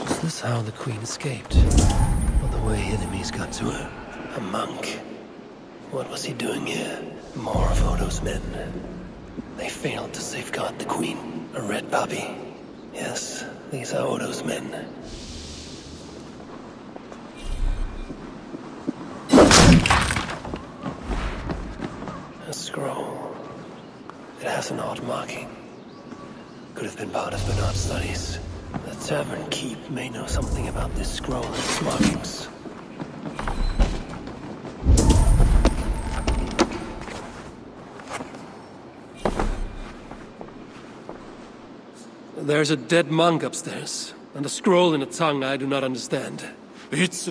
Is this how the Queen escaped? Or the way enemies got to her? A monk. What was he doing here? More of Odo's men. They failed to safeguard the Queen. A red puppy. Yes, these are Odo's men. A scroll. It has an odd marking. Could have been part of Bernard's studies. The tavern keep may know something about this scroll and its markings. There's a dead monk upstairs, and a scroll in a tongue I do not understand. It's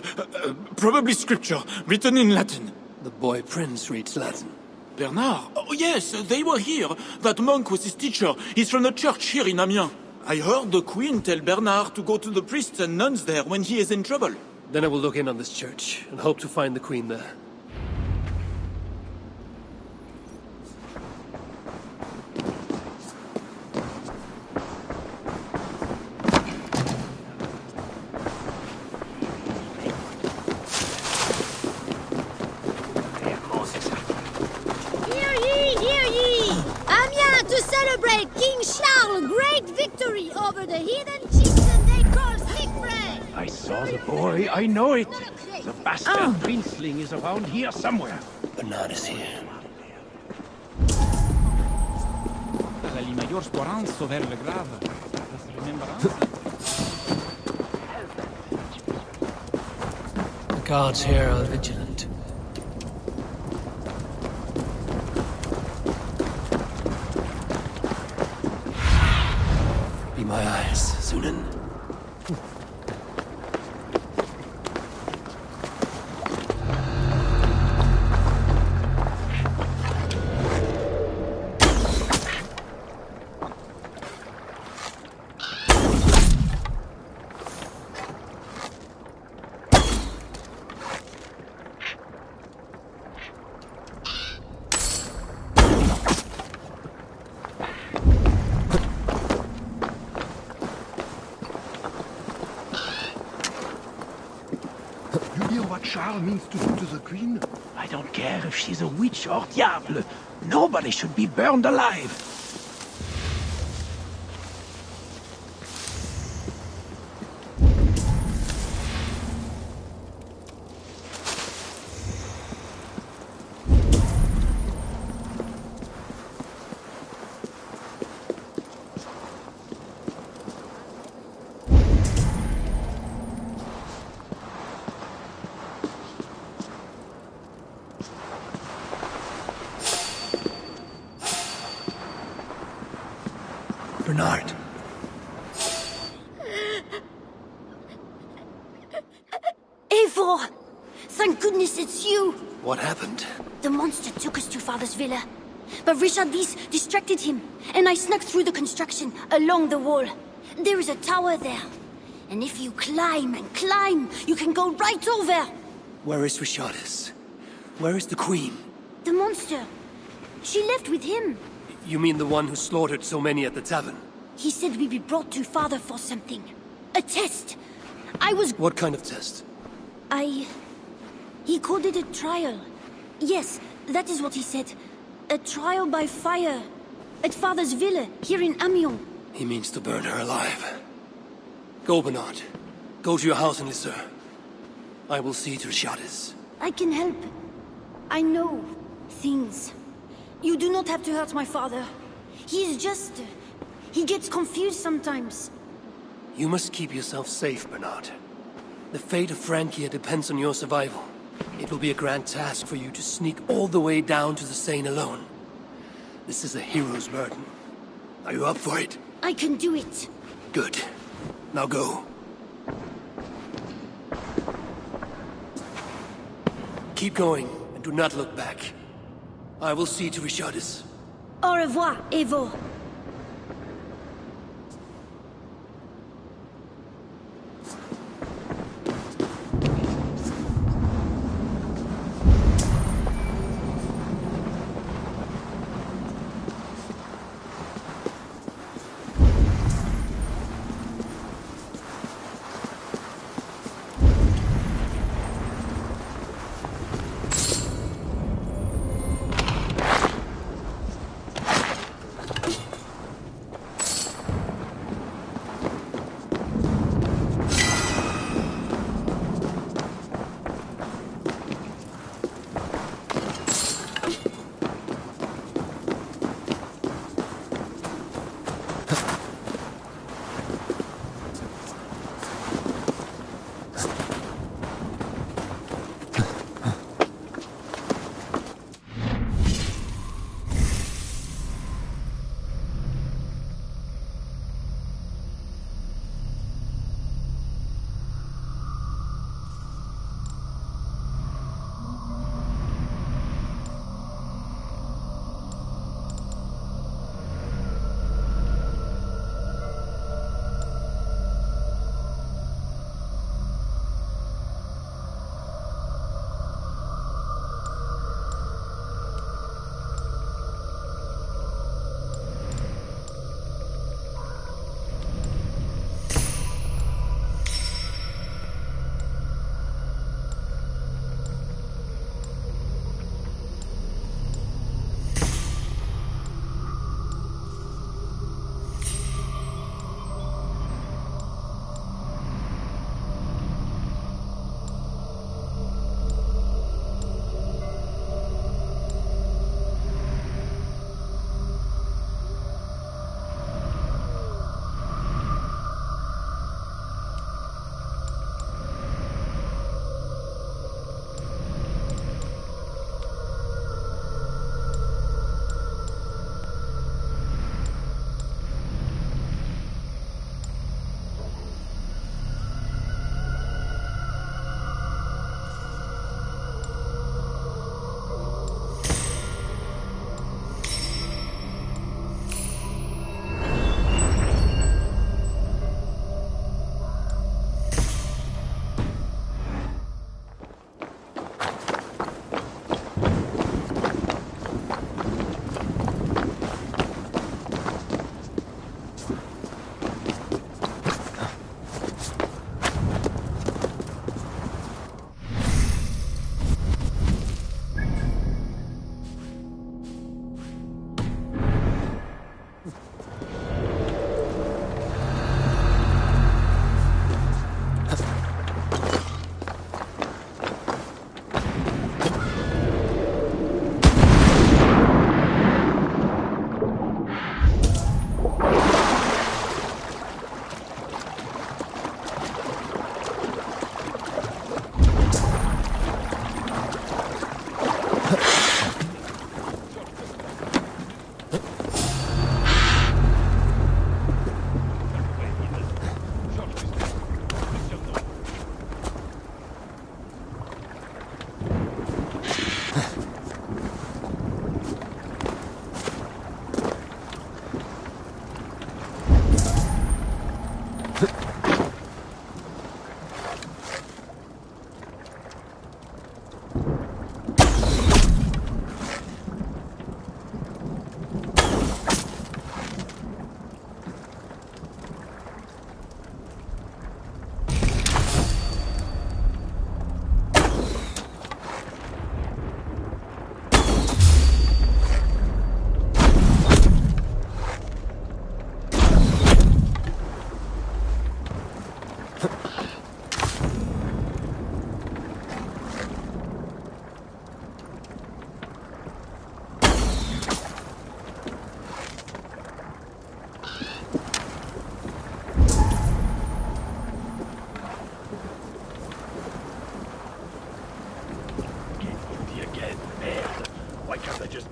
probably scripture, written in Latin. The boy prince reads Latin. Bernard? Oh yes, they were here. That monk was his teacher. He's from the church here in Amiens. I heard the Queen tell Bernard to go to the priests and nuns there when he is in trouble. Then I will look in on this church, and hope to find the Queen there. Celebrate King Charles' great victory over the heathen chieftain they call Siegfried! I saw the boy, I know it! The bastard princeling is around here somewhere. Bernard is here. The guards here are vigilant. Be my eyes, Sunan. What Charles means to do to the Queen? I don't care if she's a witch or diable. Nobody should be burned alive. Bernard. Eivor! Thank goodness it's you! What happened? The monster took us to Father's villa. But Richard Dees distracted him, and I snuck through the construction, along the wall. There is a tower there. And if you climb and climb, you can go right over! Where is Richardis? Where is the Queen? The monster. She left with him. You mean the one who slaughtered so many at the tavern? He said we'd be brought to Father for something. A test. I was... What kind of test? He called it a trial. Yes, that is what he said. A trial by fire. At Father's villa, here in Amiens. He means to burn her alive. Go, Bernard. Go to your house in Lisseur. I will see to Richardis. I can help. I know things. You do not have to hurt my father. He is just... he gets confused sometimes. You must keep yourself safe, Bernard. The fate of Francia depends on your survival. It will be a grand task for you to sneak all the way down to the Seine alone. This is a hero's burden. Are you up for it? I can do it. Good. Now go. Keep going, and do not look back. I will see to Richardis. Au revoir, Eivor.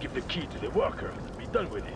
give the key to the worker and be done with it.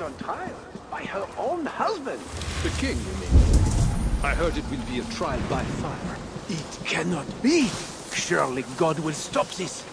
On trial by her own husband. The king, you mean? I heard it will be a trial by fire. It cannot be. Surely God will stop this.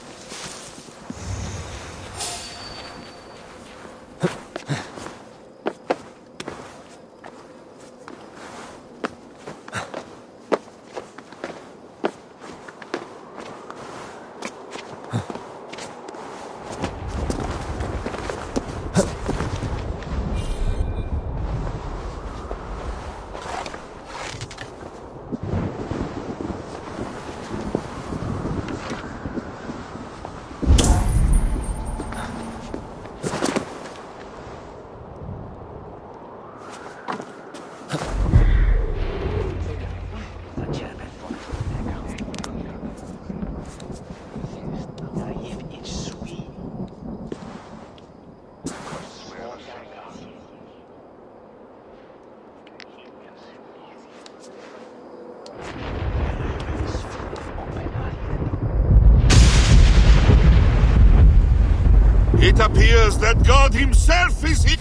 It appears that God himself is here.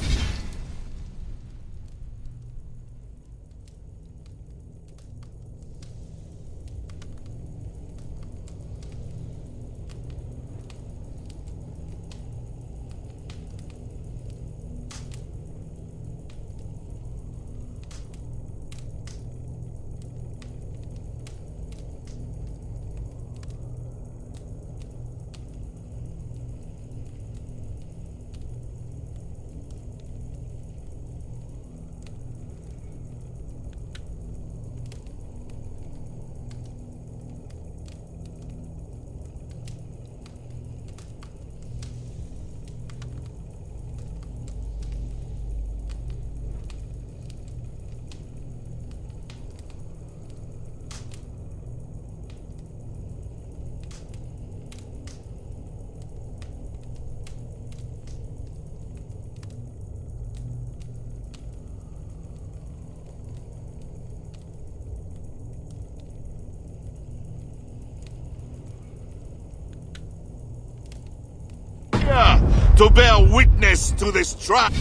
To bear witness to this trial.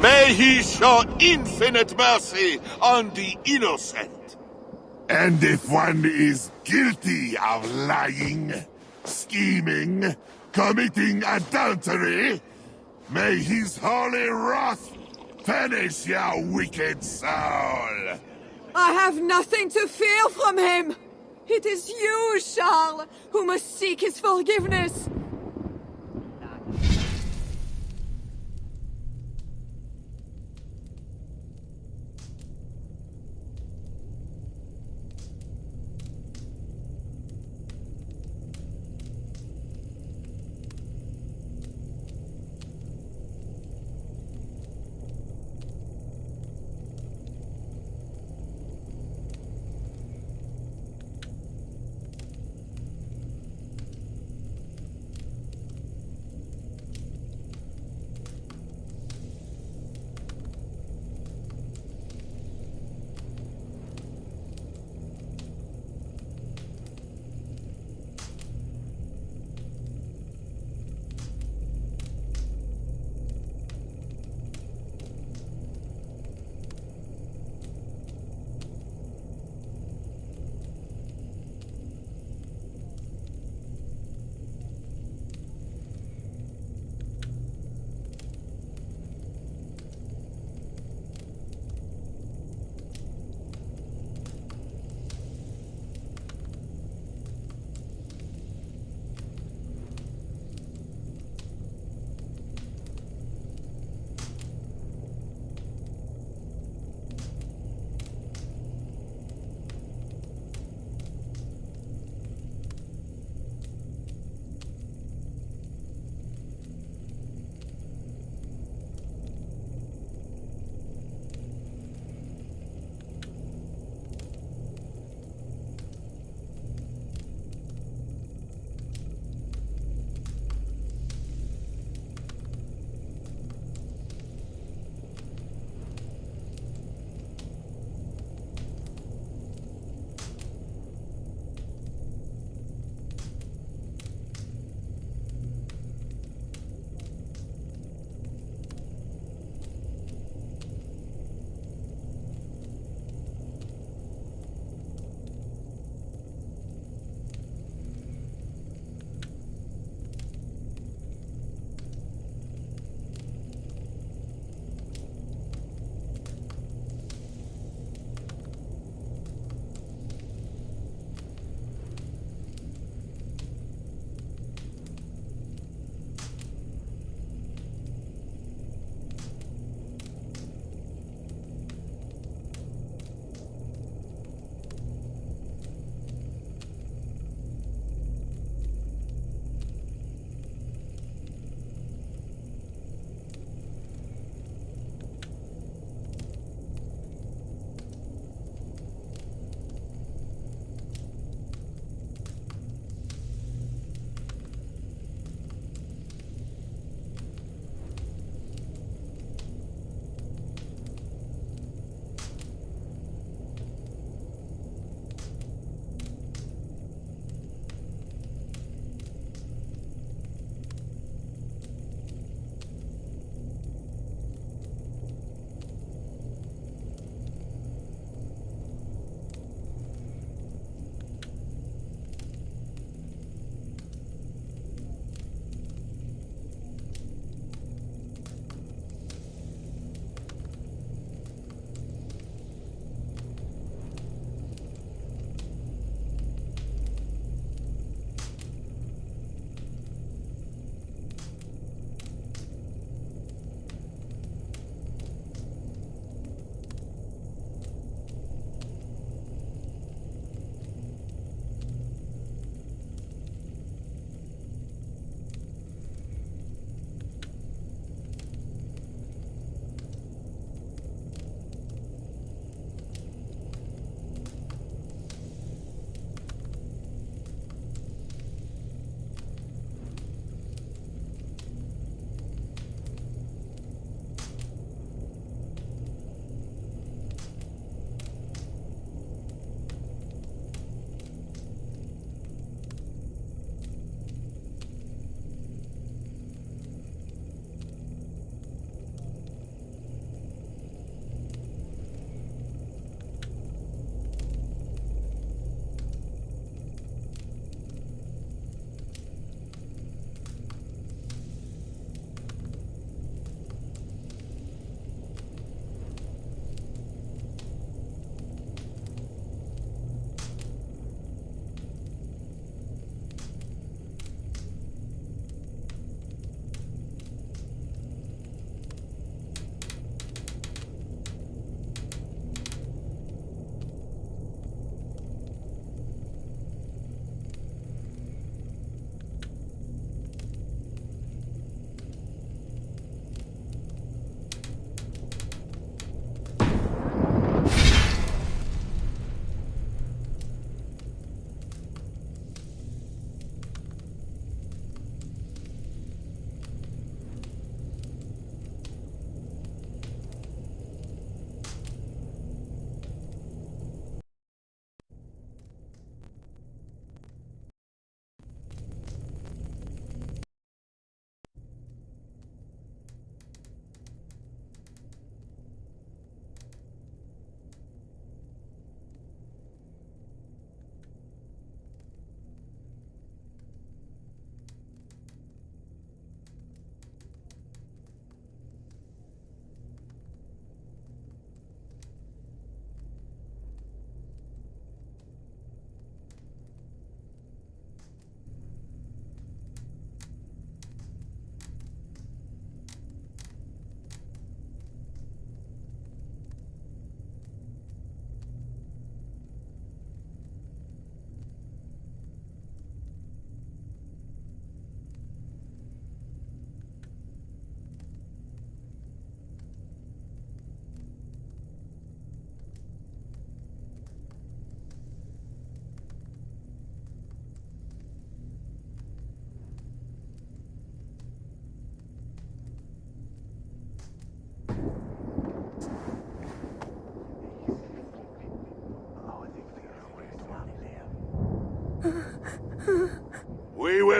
May he show infinite mercy on the innocent. And if one is guilty of lying, scheming, committing adultery, may his holy wrath finish your wicked soul. I have nothing to fear from him! It is you, Charles, who must seek his forgiveness!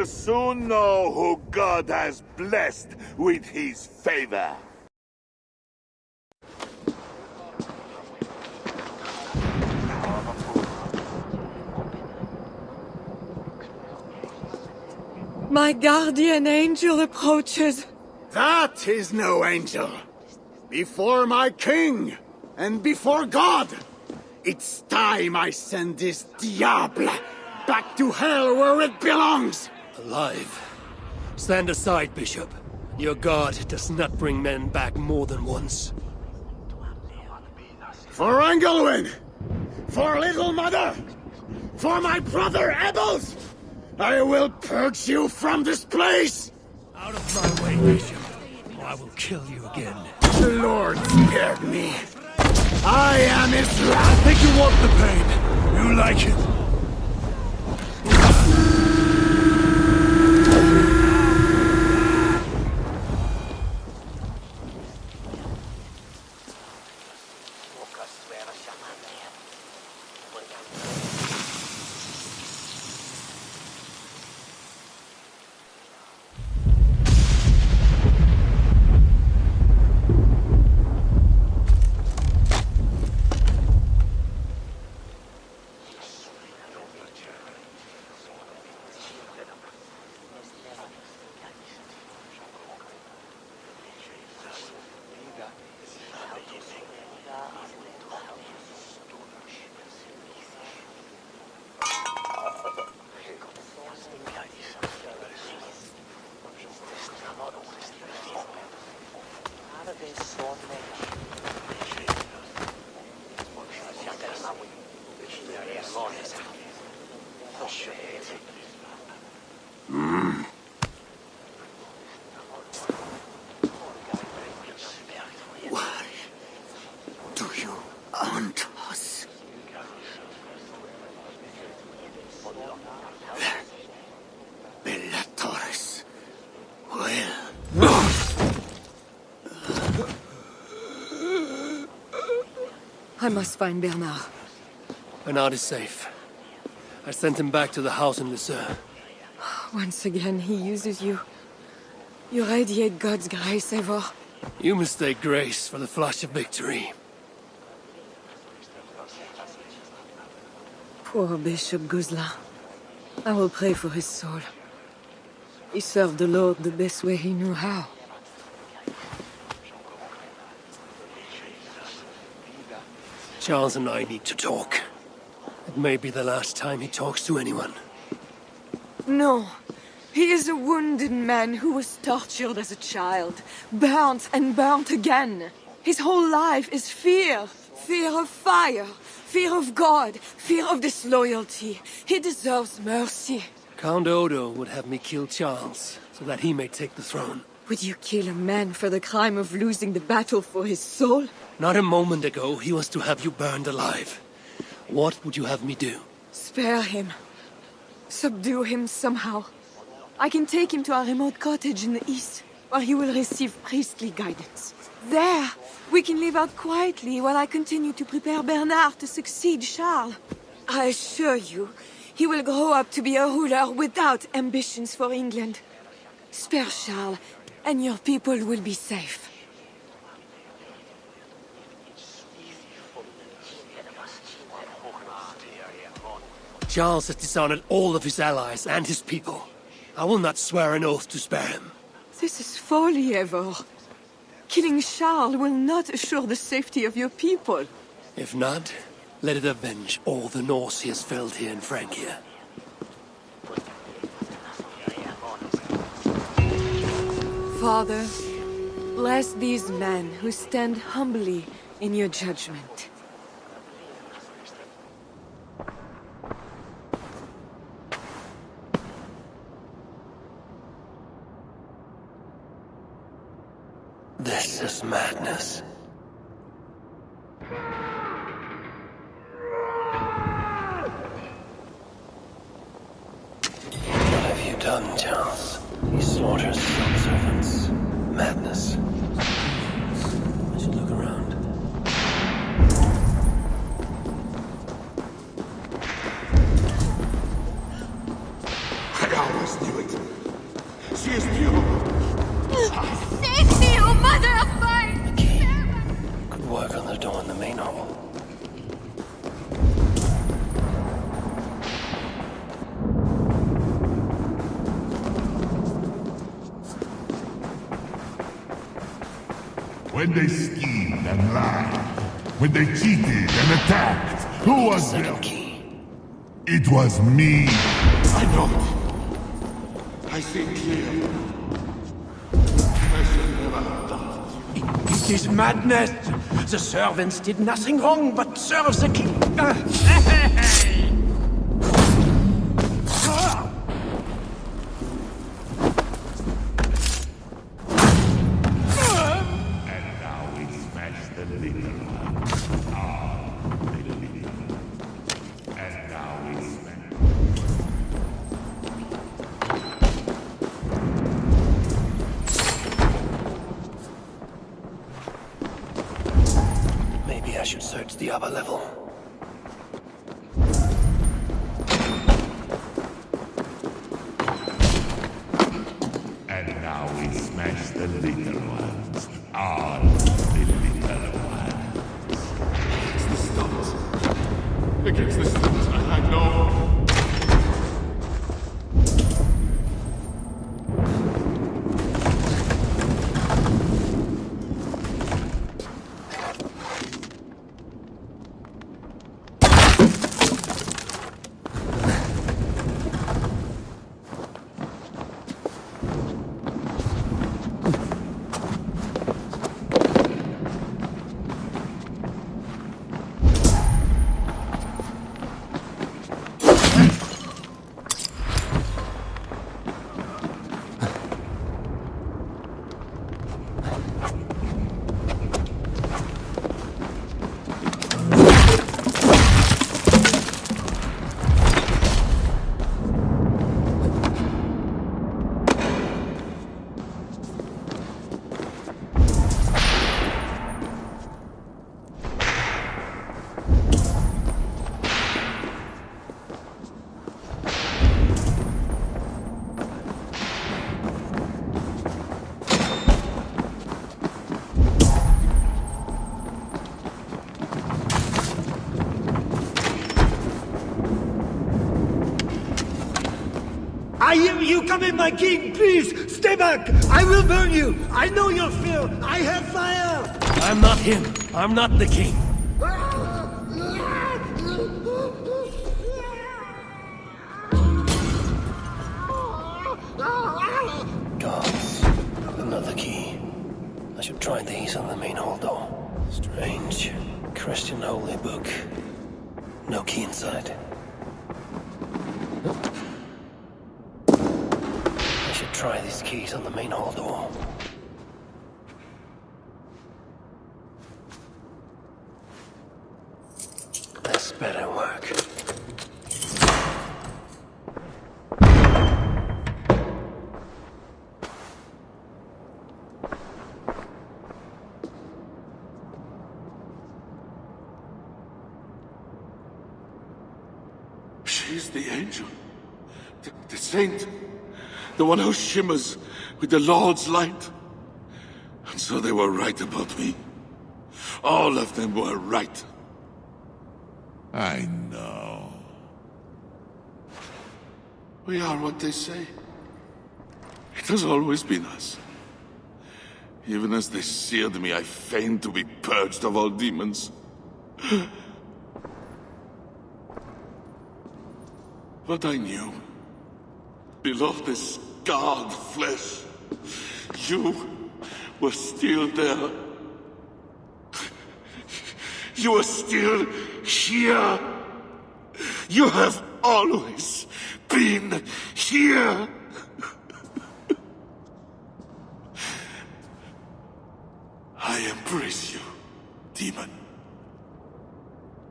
will soon know who God has blessed with his favor. My guardian angel approaches. That is no angel. Before my king, and before God, it's time I send this diable back to hell where it belongs. Alive. Stand aside, Bishop. Your God does not bring men back more than once. For Engelwin! For Little Mother! For my brother Ebels! I will purge you from this place! Out of my way, Bishop, or I will kill you again. The Lord spared me. I am his wrath! I think you want the pain. You like it. Why do you haunt us? Bellator's will. I must find Bernard. Bernard is safe. I sent him back to the house in Lucerne. Once again, he uses you. You radiate God's grace, Eivor. You mistake grace for the flash of victory. Poor Bishop Guzla. I will pray for his soul. He served the Lord the best way he knew how. Charles and I need to talk. It may be the last time he talks to anyone. No. He is a wounded man who was tortured as a child, burnt and burnt again. His whole life is fear. Fear of fire, fear of God, fear of disloyalty. He deserves mercy. Count Odo would have me kill Charles, so that he may take the throne. Would you kill a man for the crime of losing the battle for his soul? Not a moment ago, he was to have you burned alive. What would you have me do? Spare him. Subdue him somehow. I can take him to a remote cottage in the east, where he will receive priestly guidance. There, we can live out quietly while I continue to prepare Bernard to succeed Charles. I assure you, he will grow up to be a ruler without ambitions for England. Spare Charles, and your people will be safe. Charles has dishonored all of his allies and his people. I will not swear an oath to spare him. This is folly, Eivor. Killing Charles will not assure the safety of your people. If not, let it avenge all the Norse he has felled here in Francia. Father, bless these men who stand humbly in your judgment. This is madness. What have you done, Charles? He slaughters some servants. Madness. I should look around. I always knew it. When they schemed and lied, when they cheated and attacked, who was there? Second key. It was me. I don't. I see clear. I should never have done It is madness. The servants did nothing wrong but serve the king. And now we smash the little one. Ah, the little one. And now we smash. Maybe I should search the upper level. And now we smash the little ones. All the little ones. It's the stars. Against the stars, I know. I hear you come in, my king. Please, stay back. I will burn you. I know your fear. I have fire. I'm not him. I'm not the king. Gods. Another key. I should try these on the main hall door. Strange. Christian holy book. No key inside. I should try these keys on the main hall door. This better work. She's the angel. The saint. The one who shimmers with the Lord's light. And so they were right about me. All of them were right. I know. We are what they say. It has always been us. Even as they seared me, I feigned to be purged of all demons. But I knew, below this scarred flesh, you were still there. You are still here. You have always been here. I embrace you, demon.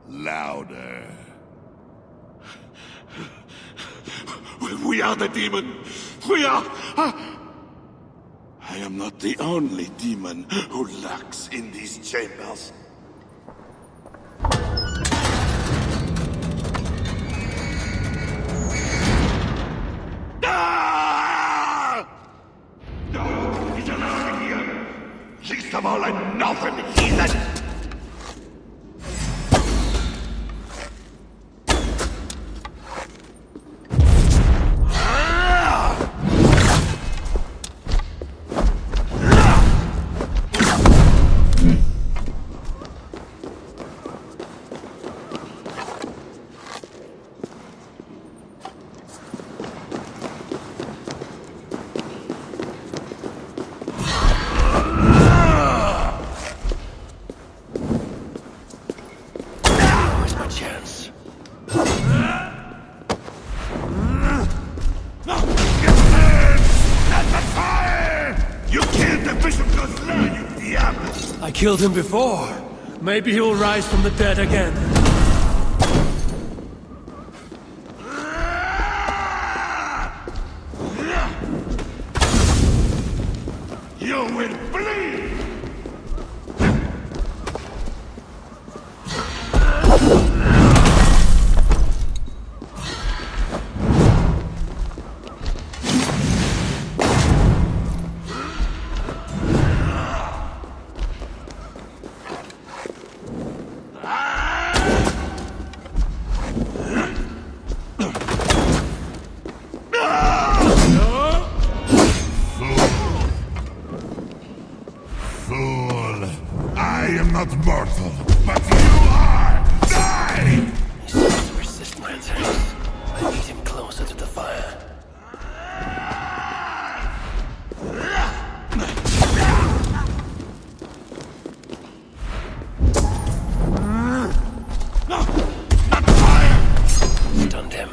Louder. We are the demon. We are. I am not the only demon who lurks in these chambers. Ah! No, he's allowed in here. Least of all, a northern heathen. I killed him before. Maybe he'll rise from the dead again. You will bleed! Fool! I am not mortal, but you are! Die! He seems to resist my attacks. I need him closer to the fire. Not fire! Stunned him.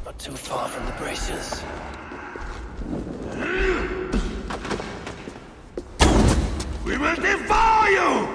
Not too far from the braces. We will devour you!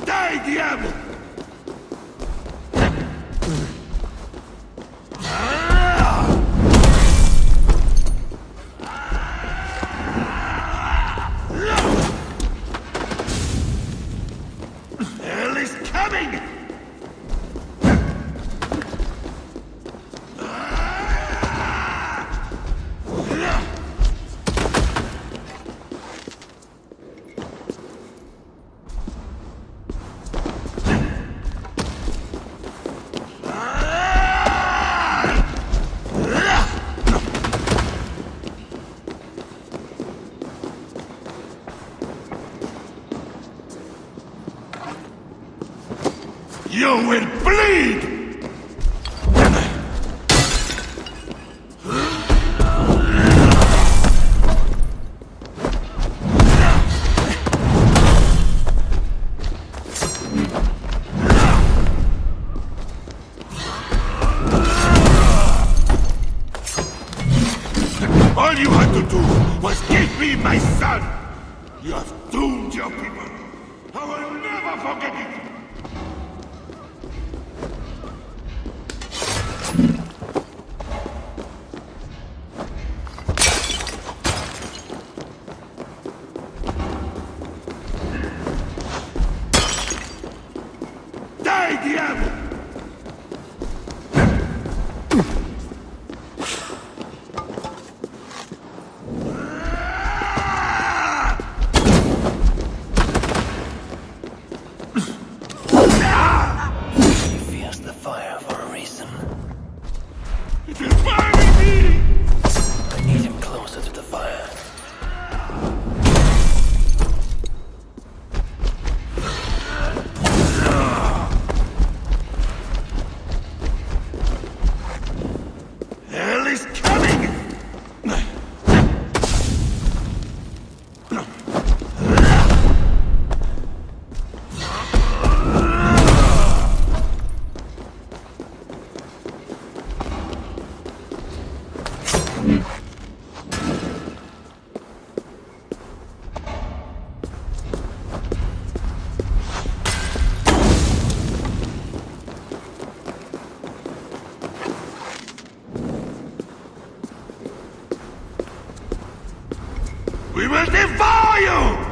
Die, diable! Hell is coming! You will bleed! All you had to do was give me my son! You have doomed your people! I will never forget it! Die, diable! He fears the fire for a reason. It is burning me! I need him closer to the fire. Hell is coming! We will devour you!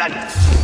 that...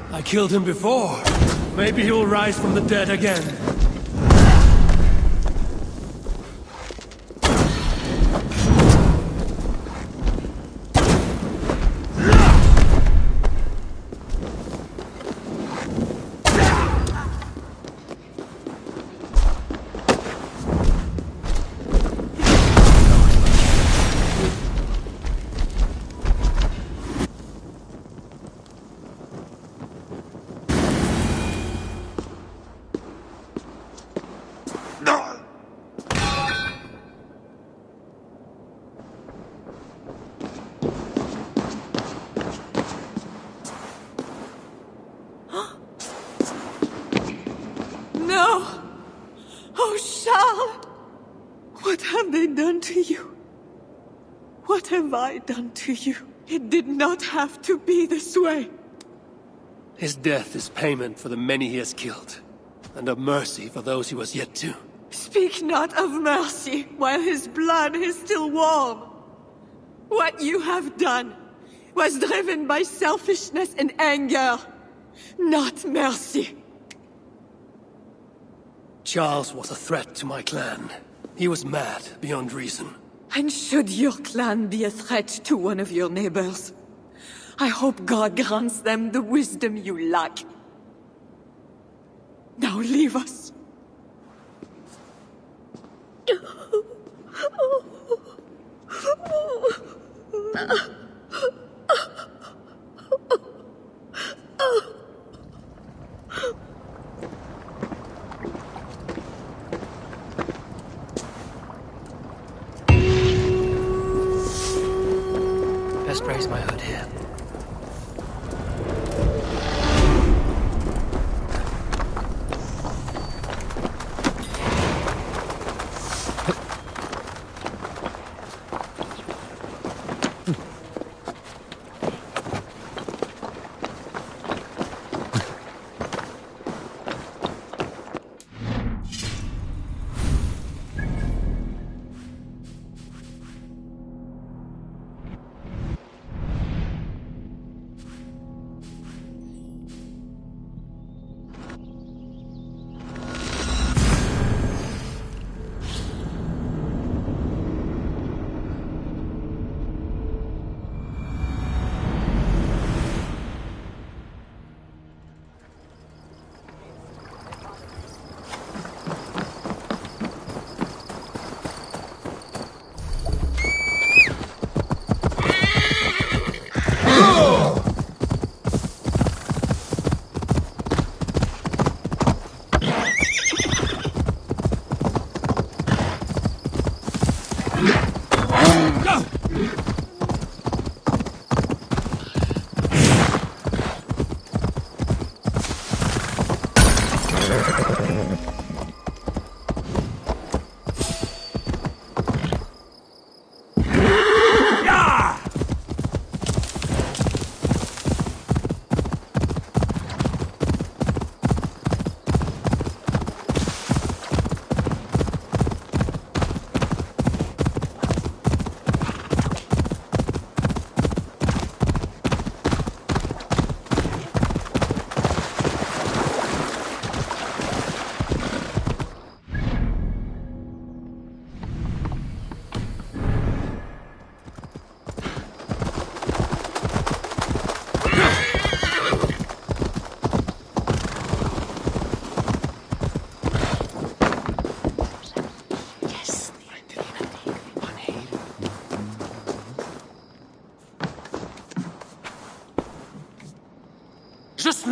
I killed him before. Maybe he will rise from the dead again. No! Oh, Charles! What have they done to you? What have I done to you? It did not have to be this way. His death is payment for the many he has killed, and of mercy for those he was yet to. Speak not of mercy while his blood is still warm. What you have done was driven by selfishness and anger, not mercy. Charles was a threat to my clan. He was mad beyond reason. And should your clan be a threat to one of your neighbors, I hope God grants them the wisdom you lack. Now leave us. Best raise my hood here.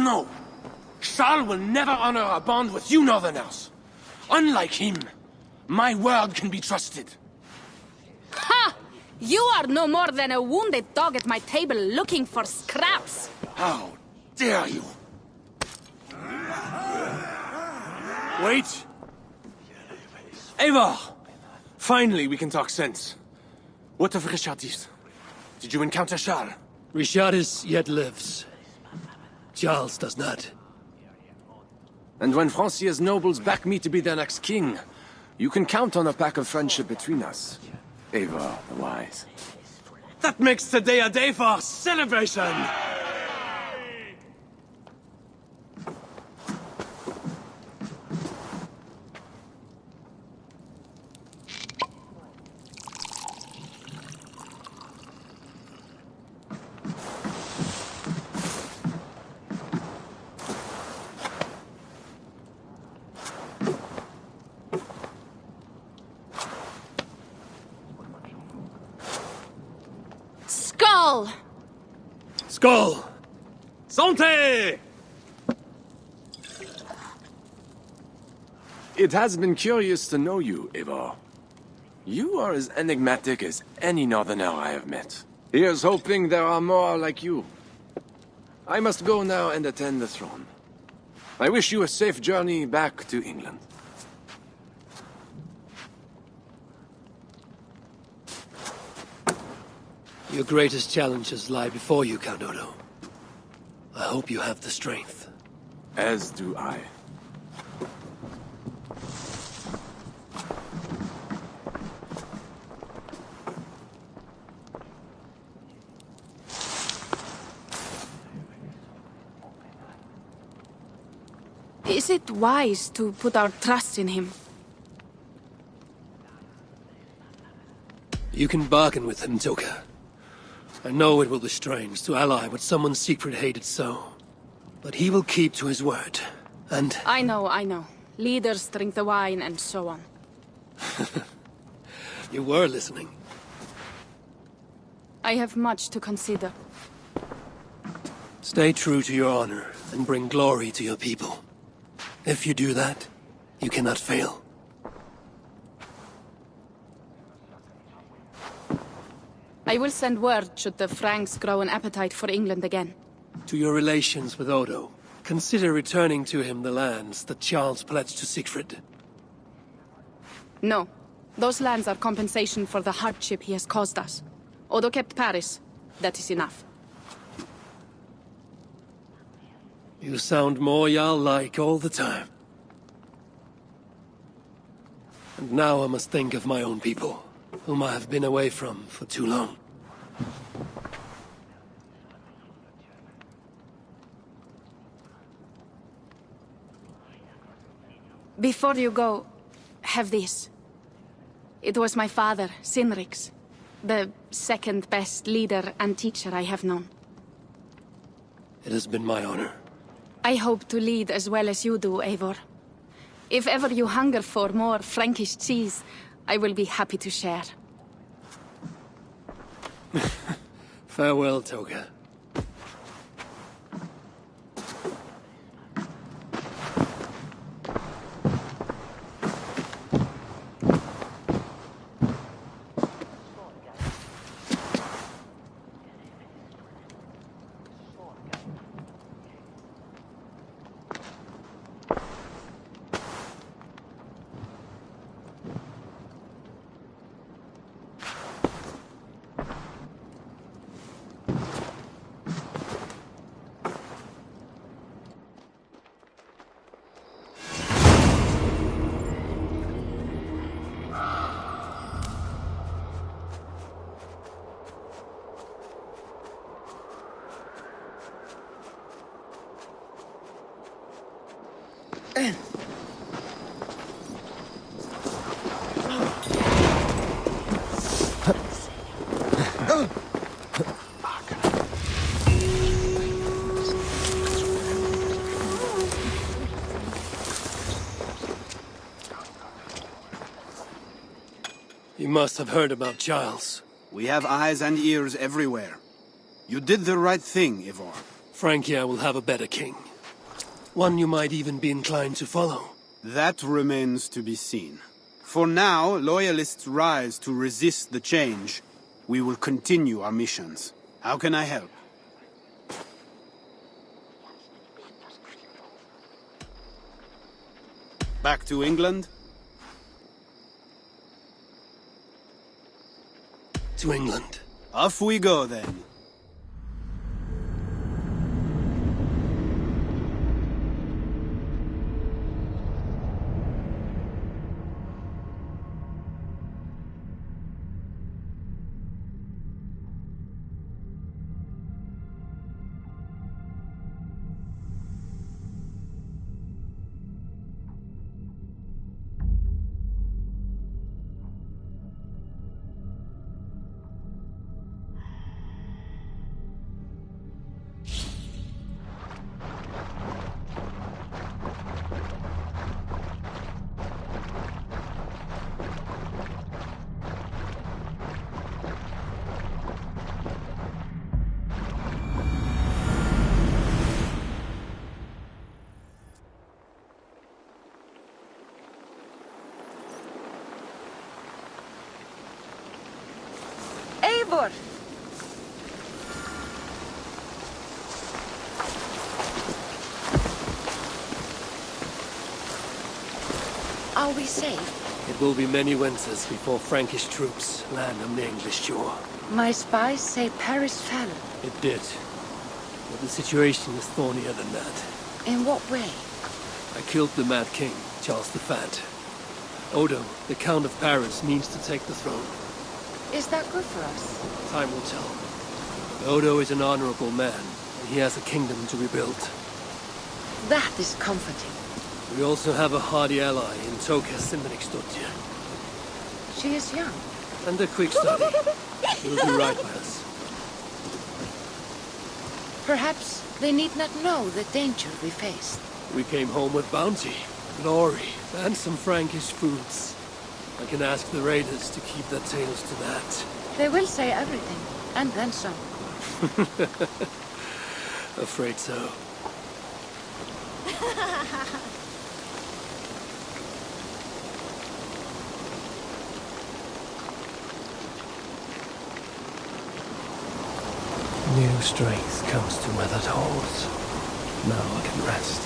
know. Charles will never honor a bond with you Northerners. Unlike him, my word can be trusted. Ha! You are no more than a wounded dog at my table looking for scraps. How dare you? Wait! Eivor! Finally, we can talk sense. What of Richardis? Did you encounter Charles? Richardis yet lives. Charles does not. And when Francia's nobles back me to be their next king, you can count on a pact of friendship between us. Eivor the Wise. That makes today a day for celebration! Skull! Skull! Santé! It has been curious to know you, Eivor. You are as enigmatic as any Northerner I have met. Here's hoping there are more like you. I must go now and attend the throne. I wish you a safe journey back to England. Your greatest challenges lie before you, Count Odo. I hope you have the strength. As do I. Is it wise to put our trust in him? You can bargain with him, Toka. I know it will be strange to ally with someone secret hated so. But he will keep to his word, and... I know. Leaders drink the wine and so on. You were listening. I have much to consider. Stay true to your honor and bring glory to your people. If you do that, you cannot fail. I will send word should the Franks grow an appetite for England again. To your relations with Odo, consider returning to him the lands that Charles pledged to Siegfried. No. Those lands are compensation for the hardship he has caused us. Odo kept Paris. That is enough. You sound more Jarl-like all the time. And now I must think of my own people, whom I have been away from for too long. Before you go, have this. It was my father, Sinrik's, the second best leader and teacher I have known. It has been my honor. I hope to lead as well as you do, Eivor. If ever you hunger for more Frankish cheese, I will be happy to share. Farewell, Toga. You must have heard about Giles. We have eyes and ears everywhere. You did the right thing, Eivor. Francia will have a better king. One you might even be inclined to follow. That remains to be seen. For now, loyalists rise to resist the change. We will continue our missions. How can I help? Back to England? To England. Off we go, then. Eivor! Are we safe? It will be many winters before Frankish troops land on the English shore. My spies say Paris fell. It did. But the situation is thornier than that. In what way? I killed the Mad King, Charles the Fat. Odo, the Count of Paris, means to take the throne. Is that good for us? Time will tell. Odo is an honorable man, and he has a kingdom to rebuild. That is comforting. We also have a hardy ally in Toka Simmerikstotia. She is young. And a quick study. She'll do right by us. Perhaps they need not know the danger we faced. We came home with bounty, glory, and some Frankish foods. I can ask the raiders to keep their tails to that. They will say everything, and then some. Afraid so. New strength comes to weathered halls. Now I can rest.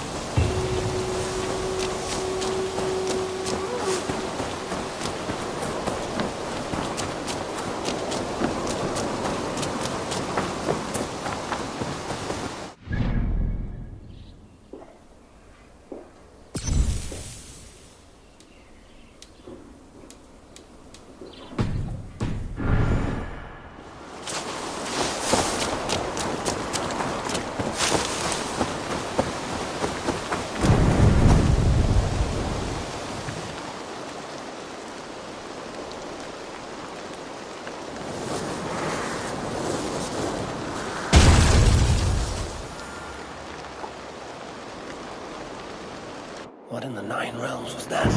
What in the Nine Realms was that?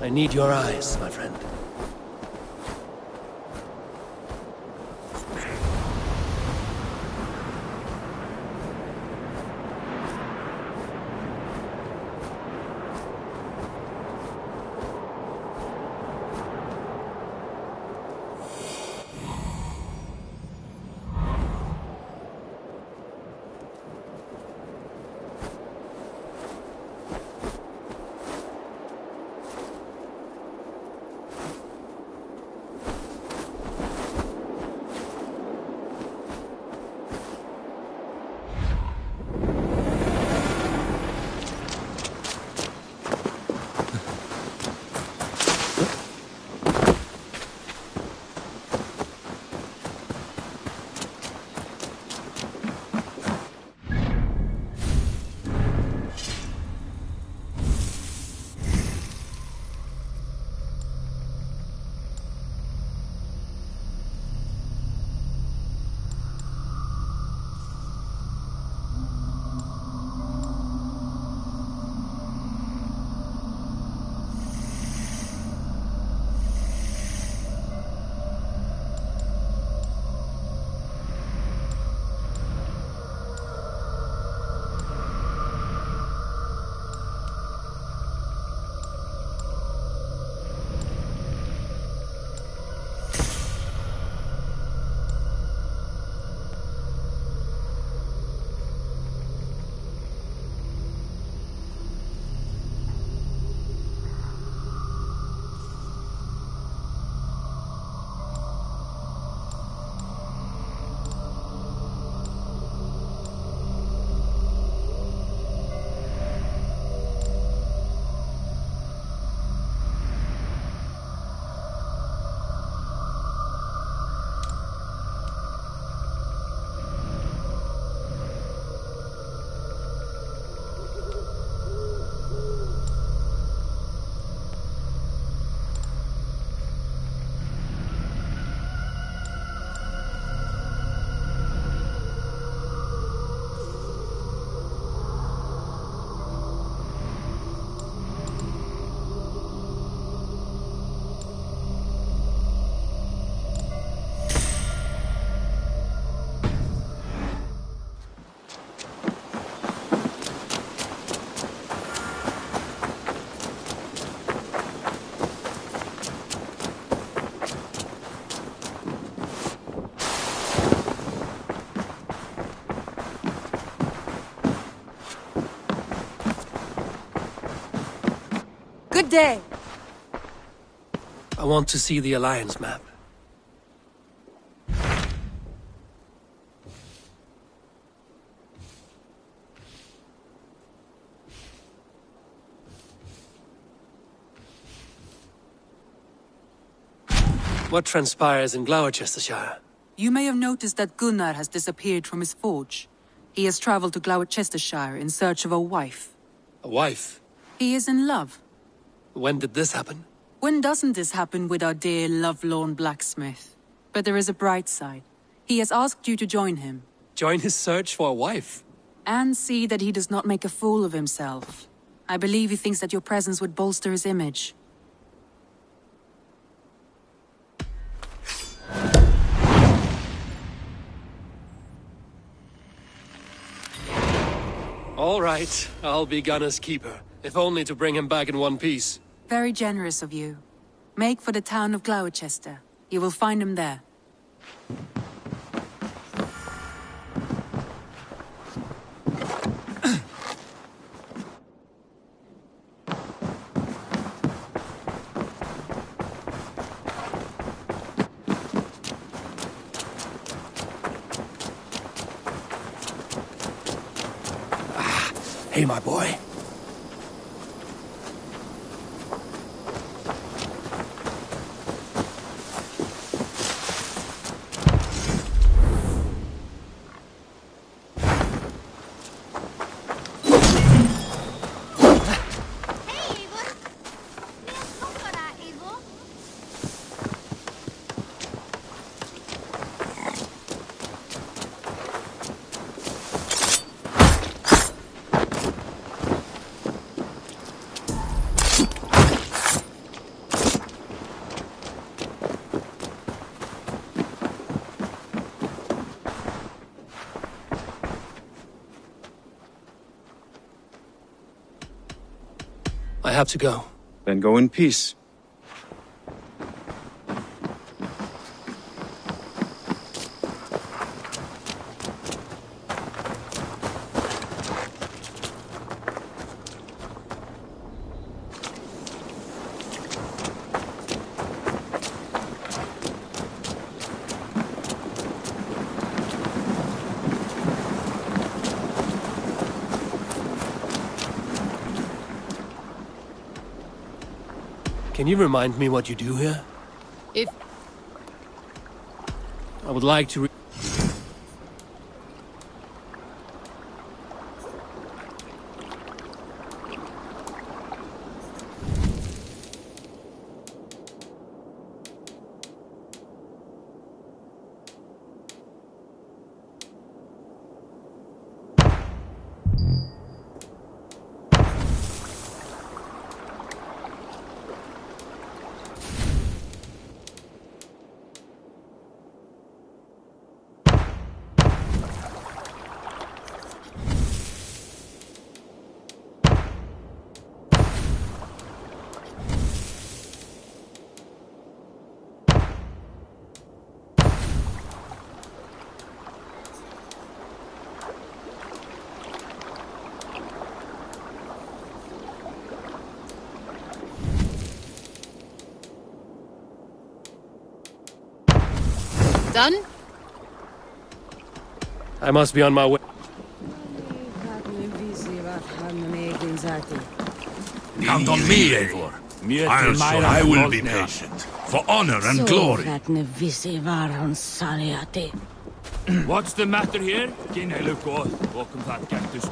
I need your eyes, my friend. day. I want to see the Alliance map. What transpires in Gloucestershire? You may have noticed that Gunnar has disappeared from his forge. He has traveled to Gloucestershire in search of a wife. A wife? He is in love. When did this happen? When doesn't this happen with our dear lovelorn blacksmith? But there is a bright side. He has asked you to join him. Join his search for a wife? And see that he does not make a fool of himself. I believe he thinks that your presence would bolster his image. All right, I'll be Gunner's keeper, if only to bring him back in one piece. Very generous of you. Make for the town of Gloucester. You will find him there. Hey, my boy. I have to go. Then go in peace. Can you remind me what you do here? If... I would like to Done? I must be on my way. Count on me, Eivor. I will be patient. For honor and glory. What's the matter here? Welcome back, Cactus.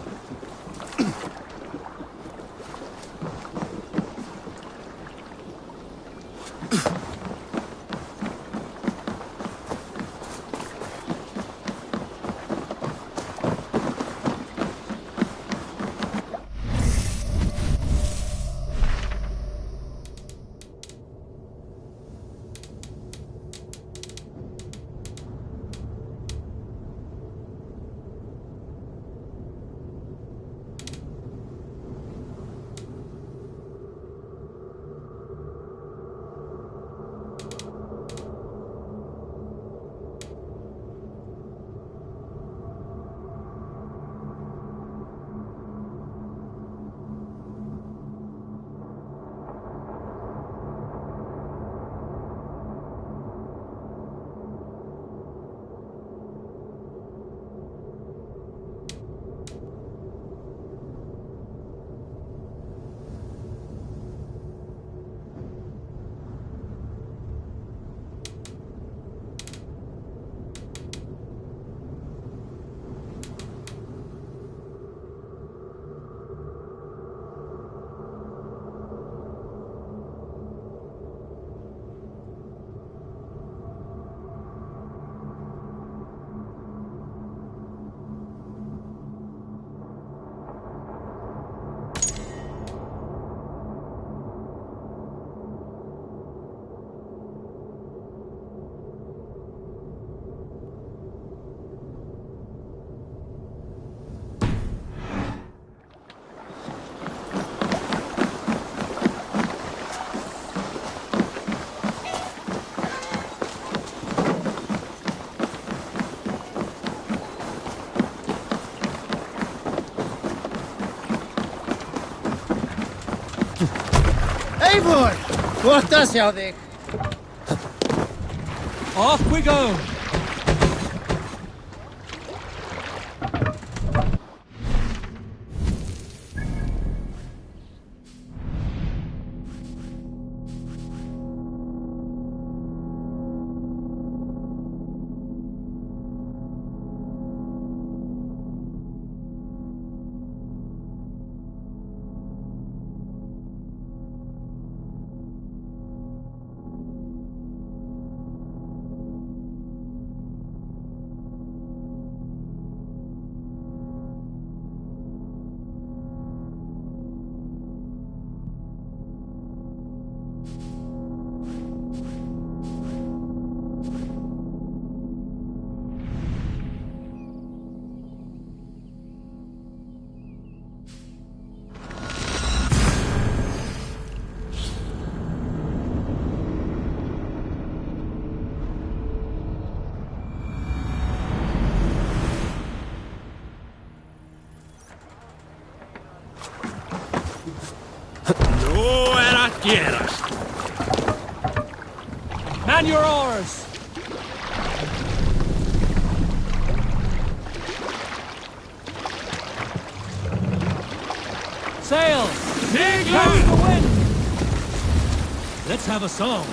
Eivor! What sjá þig? Off we go! Gerast. Man your oars! Sail! Here comes the wind! Let's have a song.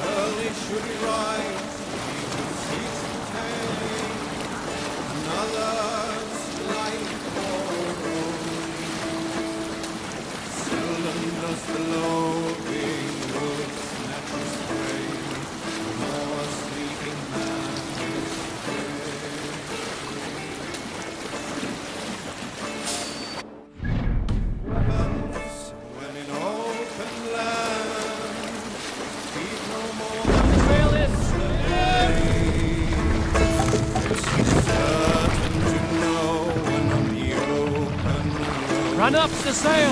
Early should we rise, we will cease to take another's life borrowed. Seldom does the loving wood snatch his prey, nor a sleeping man his weapons when in open land speak no more than trailers today. It's certain to know when on the open road. Run up the sail!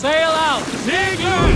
Sail out! Sigurd!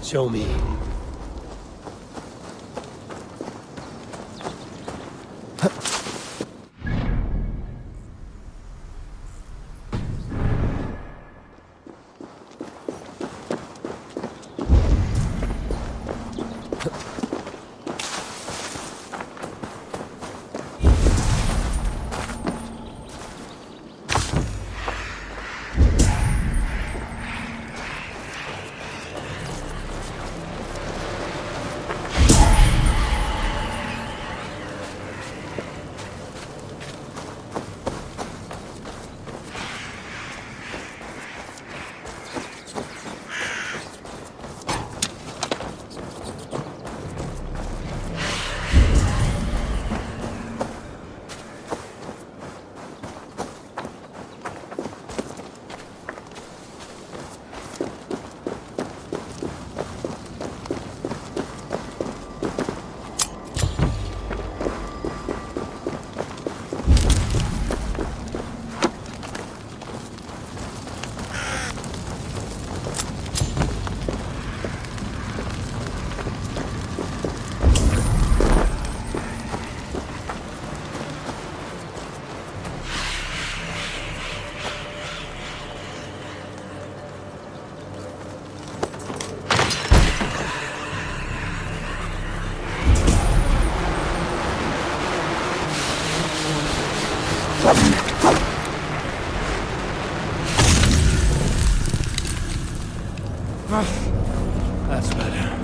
Show me. That's better.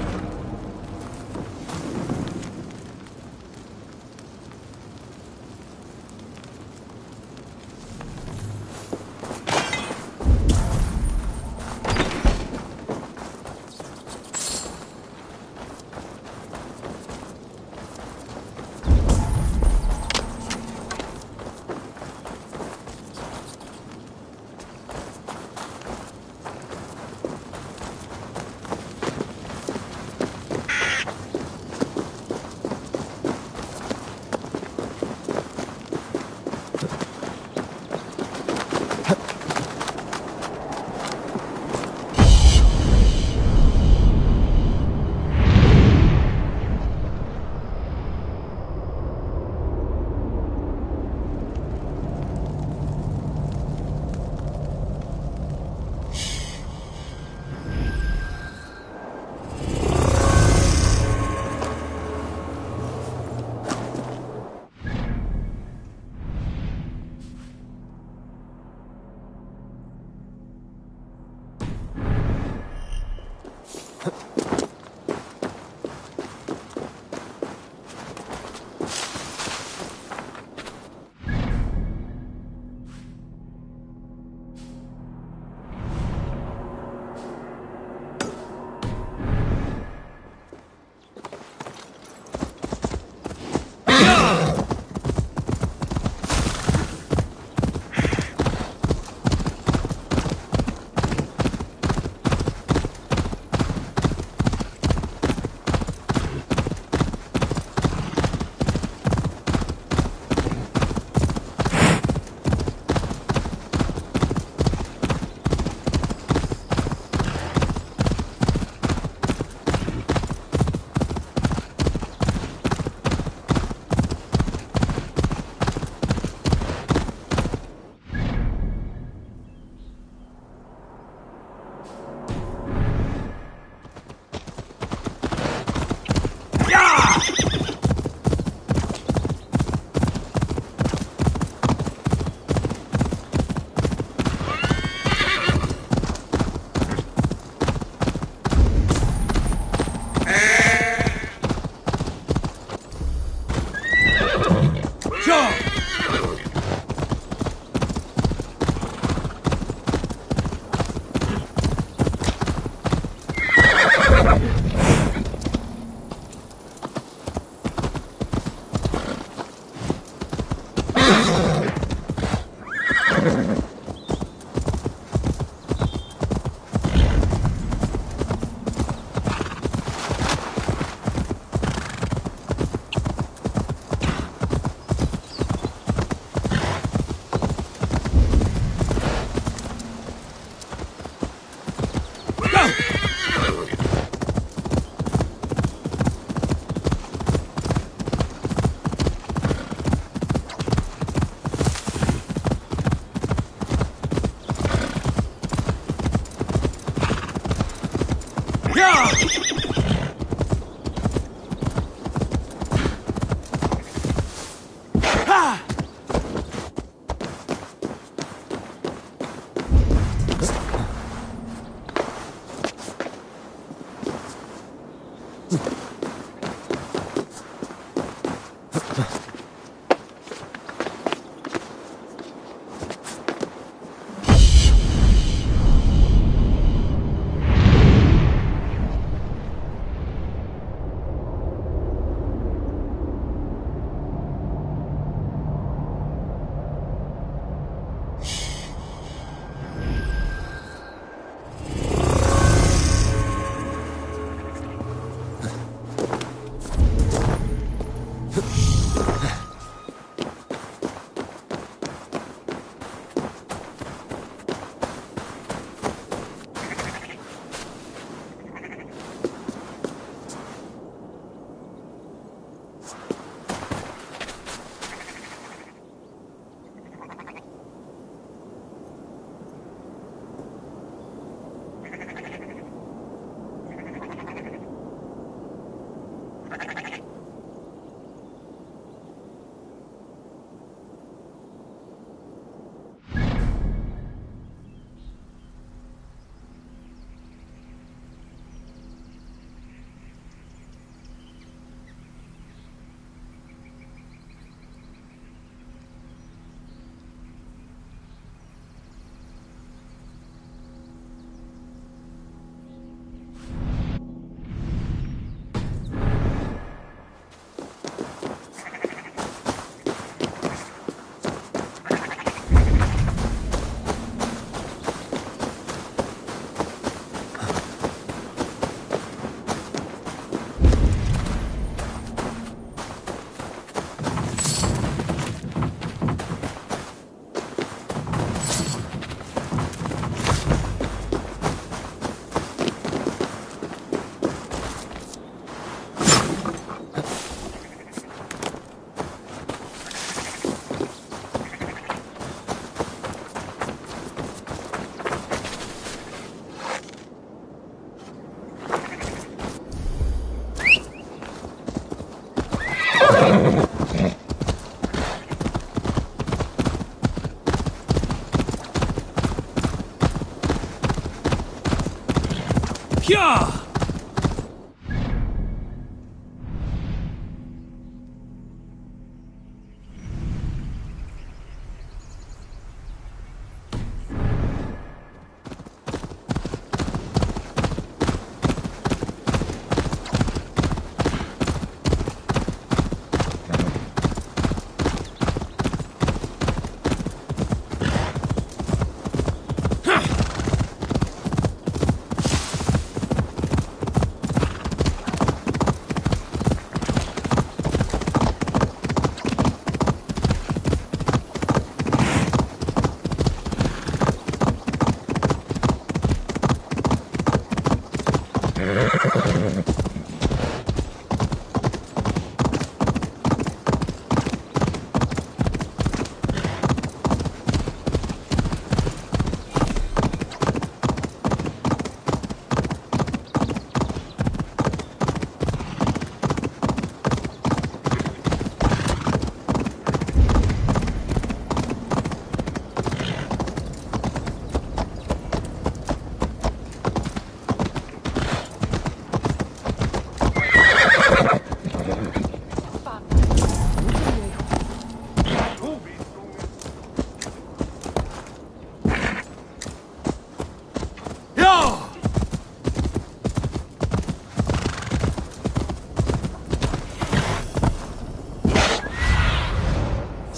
Yeah!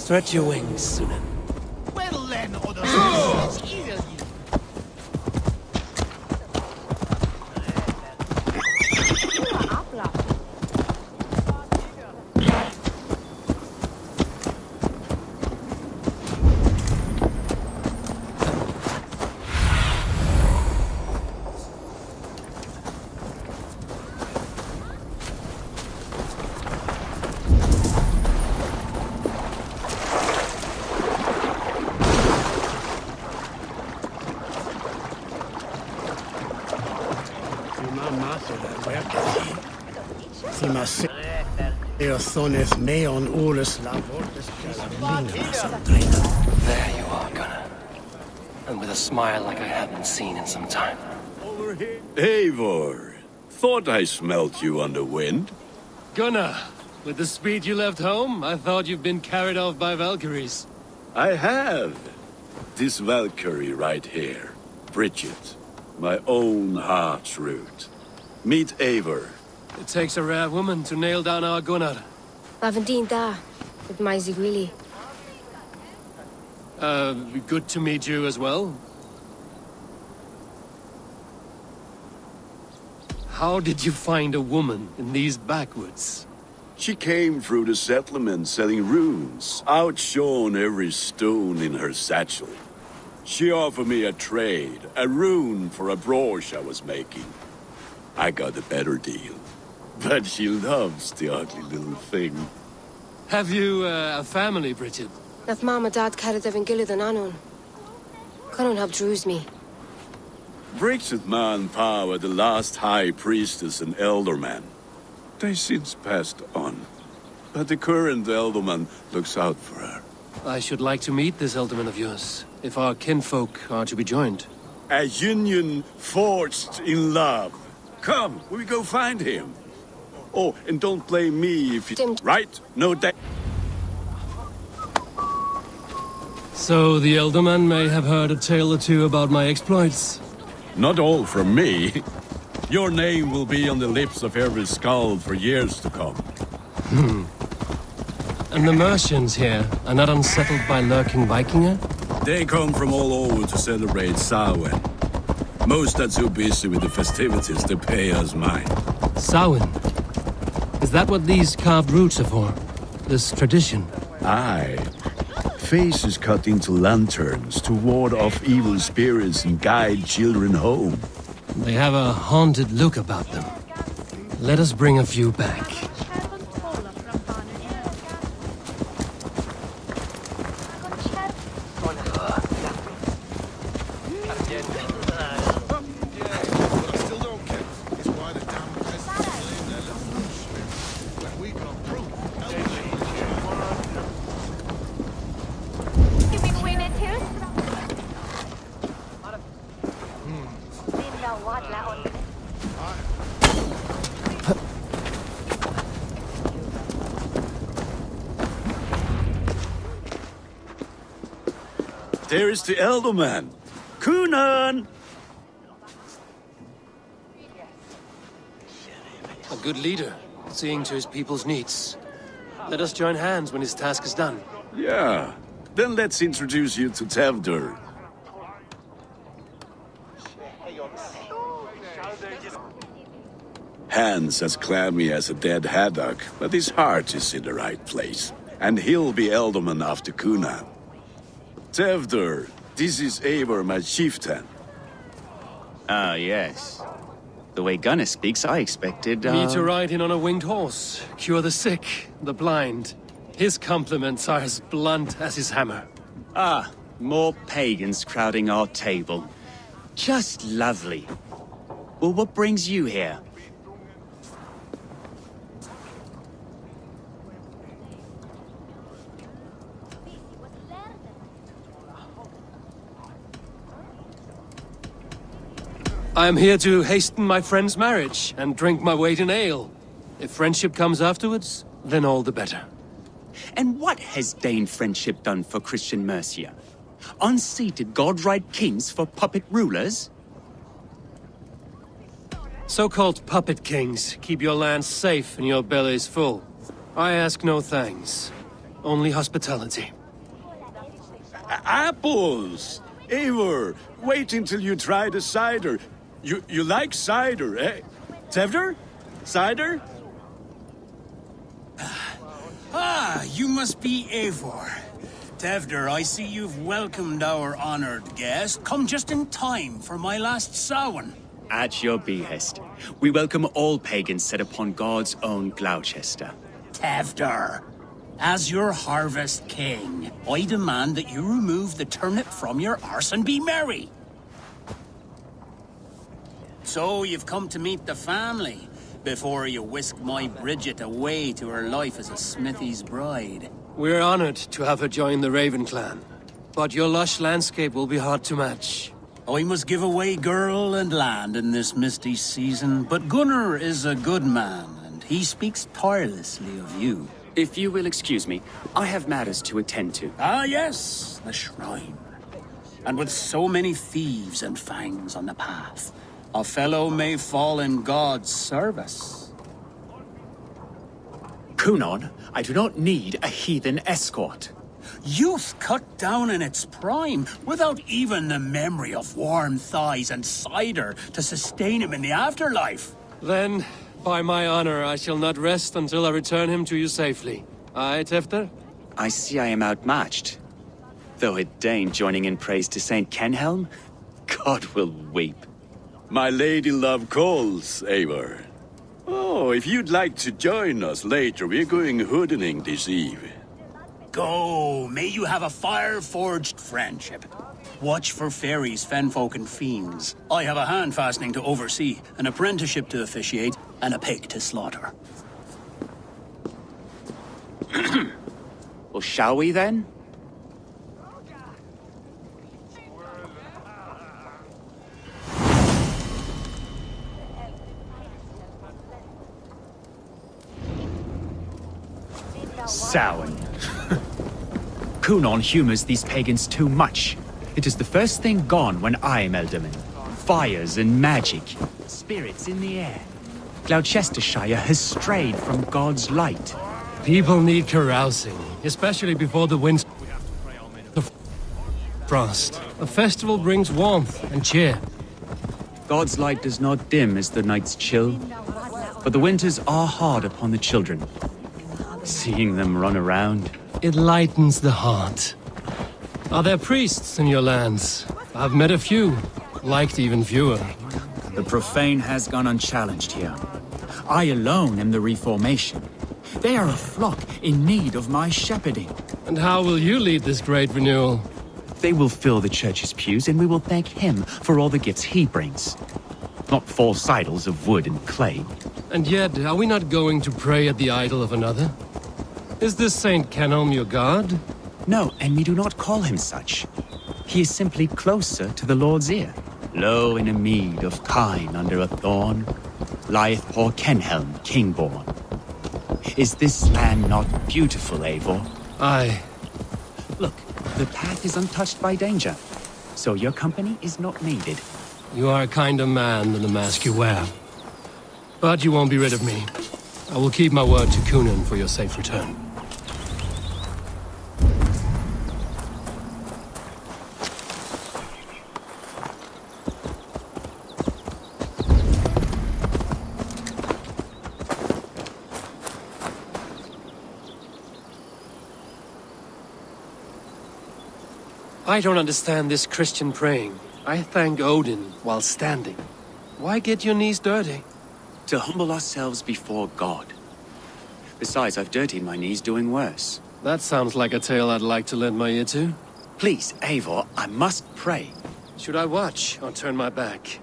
Stretch your wings, Sunan. Well then, others, hear ye. Si ma sones neon urus There you are, Gunnar. And with a smile like I haven't seen in some time. Eivor, thought I smelt you on the wind. Gunnar, with the speed you left home, I thought you'd been carried off by Valkyries. I have. This Valkyrie right here, Bridget, my own heart's root. Meet Eivor. It takes a rare woman to nail down our Gunnar. Lavendine da, with my Zigwili. Good to meet you as well. How did you find a woman in these backwoods? She came through the settlement selling runes, outshone every stone in her satchel. She offered me a trade, a rune for a brooch I was making. I got a better deal. But she loves the ugly little thing. Have you a family, Bridget? Naf mama dad carried of Gilad and Anon. Conan helped druise me. Bridget Man Pa were the last high priestess and elderman. They since passed on. But the current elderman looks out for her. I should like to meet this elderman of yours, if our kinfolk are to be joined. A union forged in love. Come, we go find him. Oh, and don't blame me if you... Right? No doubt. So the elderman may have heard a tale or two about my exploits. Not all from me. Your name will be on the lips of every skald for years to come. And the Mercians here are not unsettled by lurking Vikinger? They come from all over to celebrate Samhain. Most are too busy with the festivities to pay us mind. Samhain? Is that what these carved roots are for? This tradition? Aye. Faces cut into lanterns to ward off evil spirits and guide children home. They have a haunted look about them. Let us bring a few back. There is the elderman. Kunan! A good leader, seeing to his people's needs. Let us join hands when his task is done. Yeah. Then let's introduce you to Tevdur. Hans as clammy as a dead haddock, but his heart is in the right place. And he'll be elderman after Kunan. Tevdur, this is Eivor, my chieftain. Ah, yes. The way Gunnar speaks, I expected, Me to ride in on a winged horse, cure the sick, the blind. His compliments are as blunt as his hammer. Ah, more pagans crowding our table. Just lovely. Well, what brings you here? I am here to hasten my friend's marriage and drink my weight in ale. If friendship comes afterwards, then all the better. And what has Dane friendship done for Christian Mercia? Unseated god-right kings for puppet rulers? So-called puppet kings keep your lands safe and your bellies full. I ask no thanks, only hospitality. Apples! Eivor, wait until you try the cider. You like cider, eh? Tevdur? Cider? Ah, you must be Eivor. Tevdur, I see you've welcomed our honored guest. Come just in time for my last Samhain. At your behest. We welcome all pagans set upon God's own Gloucester. Tevdur, as your harvest king, I demand that you remove the turnip from your arse and be merry. So you've come to meet the family, before you whisk my Bridget away to her life as a Smithy's bride. We're honored to have her join the Raven clan. But your lush landscape will be hard to match. I must give away girl and land in this misty season, but Gunnar is a good man, and he speaks tirelessly of you. If you will excuse me, I have matters to attend to. Ah, yes, the shrine. And with so many thieves and fangs on the path, a fellow may fall in God's service. Kunon, I do not need a heathen escort. Youth cut down in its prime, without even the memory of warm thighs and cider to sustain him in the afterlife. Then, by my honor, I shall not rest until I return him to you safely. Aye, Tefter? I see I am outmatched. Though it deign joining in praise to Saint Kenhelm, God will weep. My lady love calls, Eivor. Oh, if you'd like to join us later, we're going hoodening this eve. Go, may you have a fire-forged friendship. Watch for fairies, fenfolk, and fiends. I have a hand fastening to oversee, an apprenticeship to officiate, and a pig to slaughter. Well, shall we then? Samhain. Kunon humors these pagans too much. It is the first thing gone when I am Elderman. Fires and magic, spirits in the air. Gloucestershire has strayed from God's light. People need carousing, especially before the winter. The frost. A festival brings warmth and cheer. God's light does not dim as the nights chill, but the winters are hard upon the children. Seeing them run around, it lightens the heart. Are there priests in your lands? I've met a few, liked even fewer. The profane has gone unchallenged here. I alone am the Reformation. They are a flock in need of my shepherding. And how will you lead this great renewal? They will fill the church's pews, and we will thank him for all the gifts he brings. Not false idols of wood and clay. And yet, are we not going to pray at the idol of another? Is this Saint Kenhelm your god? No, and we do not call him such. He is simply closer to the Lord's ear. Low in a mead of kine under a thorn, lieth poor Kenhelm, king-born. Is this land not beautiful, Eivor? Aye. Look, the path is untouched by danger, so your company is not needed. You are a kinder man than the mask you wear. But you won't be rid of me. I will keep my word to Kunon for your safe return. I don't understand this Christian praying. I thank Odin while standing. Why get your knees dirty? To humble ourselves before God. Besides, I've dirtied my knees doing worse. That sounds like a tale I'd like to lend my ear to. Please, Eivor, I must pray. Should I watch or turn my back?